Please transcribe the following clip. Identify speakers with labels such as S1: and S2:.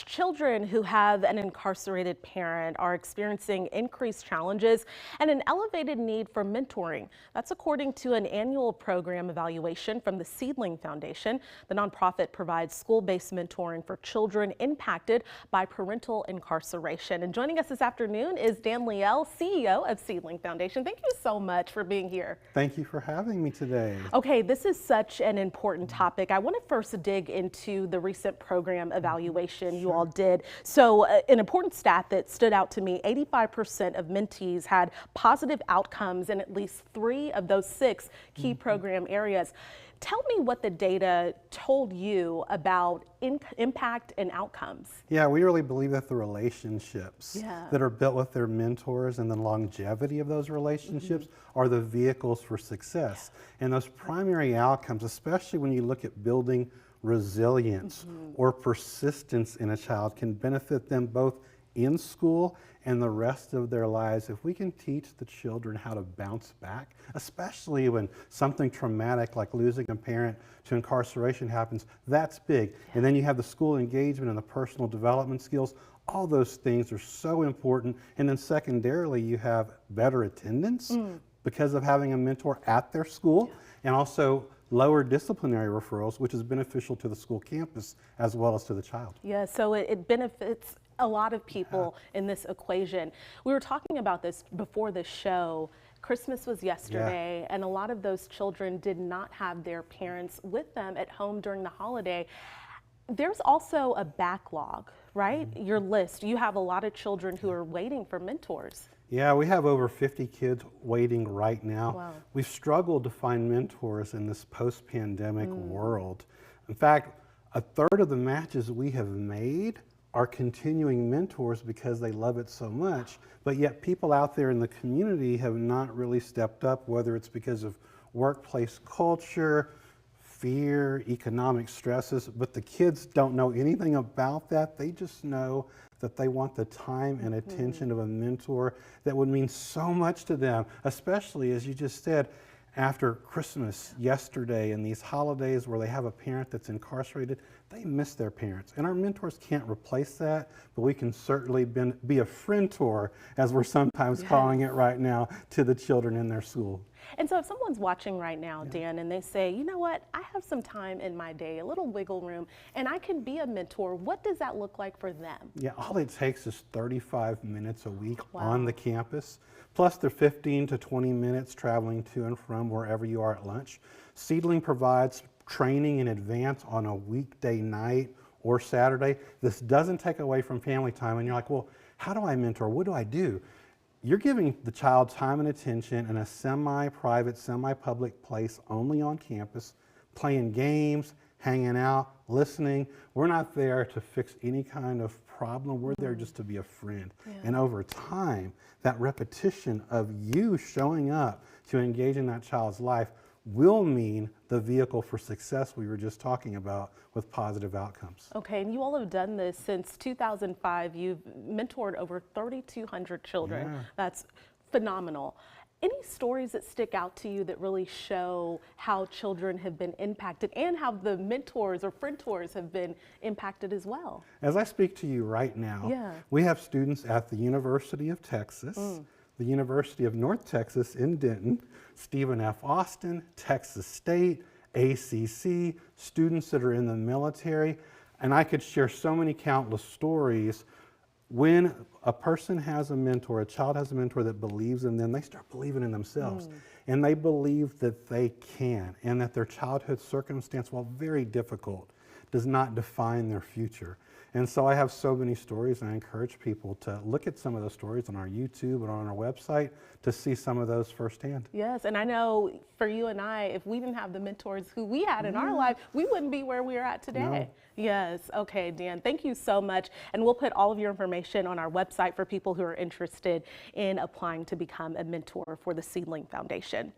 S1: Children who have an incarcerated parent are experiencing increased challenges and an elevated need for mentoring. That's according to an annual program evaluation from the Seedling Foundation. The nonprofit provides school-based mentoring for children impacted by parental incarceration. And joining us this afternoon is Dan Liel, CEO of Seedling Foundation. Thank you so much for being here.
S2: Thank you for having me today.
S1: Okay, this is such an important topic. I want to first dig into the recent program evaluation you all did. So an important stat that stood out to me, 85% of mentees had positive outcomes in at least 3 of those 6 key program areas. Tell me what the data told you about impact and outcomes.
S2: Yeah, we really believe that the relationships that are built with their mentors and the longevity of those relationships are the vehicles for success. And those primary outcomes, especially when you look at building resilience or persistence in a child, can benefit them both in school and the rest of their lives. If we can teach the children how to bounce back, especially when something traumatic like losing a parent to incarceration happens, that's big. And then you have the school engagement and the personal development skills. All those things are so important. And then secondarily, you have better attendance because of having a mentor at their school, and also lower disciplinary referrals, which is beneficial to the school campus as well as to the child.
S1: Yeah, so it benefits a lot of people in this equation. We were talking about this before the show. Christmas was yesterday, and a lot of those children did not have their parents with them at home during the holiday. There's also a backlog, right? Your list, you have a lot of children who are waiting for mentors.
S2: Yeah, we have over 50 kids waiting right now.
S1: Wow.
S2: We've struggled to find mentors in this post-pandemic world. In fact, a third of the matches we have made are continuing mentors because they love it so much, but yet people out there in the community have not really stepped up, whether it's because of workplace culture, fear, economic stresses, but the kids don't know anything about that. They just know that they want the time and attention of a mentor that would mean so much to them, especially, as you just said, after Christmas yesterday and these holidays where they have a parent that's incarcerated. They miss their parents, and our mentors can't replace that, but we can certainly be a friend-tor, as we're sometimes calling it right now, to the children in their school.
S1: And so if someone's watching right now, Dan, and they say, you know what, I have some time in my day, a little wiggle room, and I can be a mentor, what does that look like for them? Yeah,
S2: all it takes is 35 minutes a week on the campus, plus the 15 to 20 minutes traveling to and from wherever you are at lunch. Seedling provides training in advance on a weekday night or Saturday. This doesn't take away from family time, and you're like, well, how do I mentor? What do I do? You're giving the child time and attention in a semi-private, semi-public place only on campus, playing games, hanging out, listening. We're not there to fix any kind of problem. We're there just to be a friend. And over time, that repetition of you showing up to engage in that child's life will mean the vehicle for success we were just talking about with positive outcomes.
S1: Okay, and you all have done this since 2005. You've mentored over 3,200 children. That's phenomenal. Any stories that stick out to you that really show how children have been impacted and how the mentors or friend-tors have been impacted as well?
S2: As I speak to you right now, we have students at the University of Texas, the University of North Texas in Denton, Stephen F. Austin, Texas State, ACC, students that are in the military, and I could share so many countless stories. When a person has a mentor, a child has a mentor that believes in them, they start believing in themselves. And they believe that they can, and that their childhood circumstance, while very difficult, does not define their future. And so I have so many stories, and I encourage people to look at some of those stories on our YouTube and on our website to see some of those firsthand.
S1: Yes, and I know for you and I, if we didn't have the mentors who we had in our life, we wouldn't be where we are at today. Yes, okay, Dan, thank you so much. And we'll put all of your information on our website for people who are interested in applying to become a mentor for the Seedling Foundation.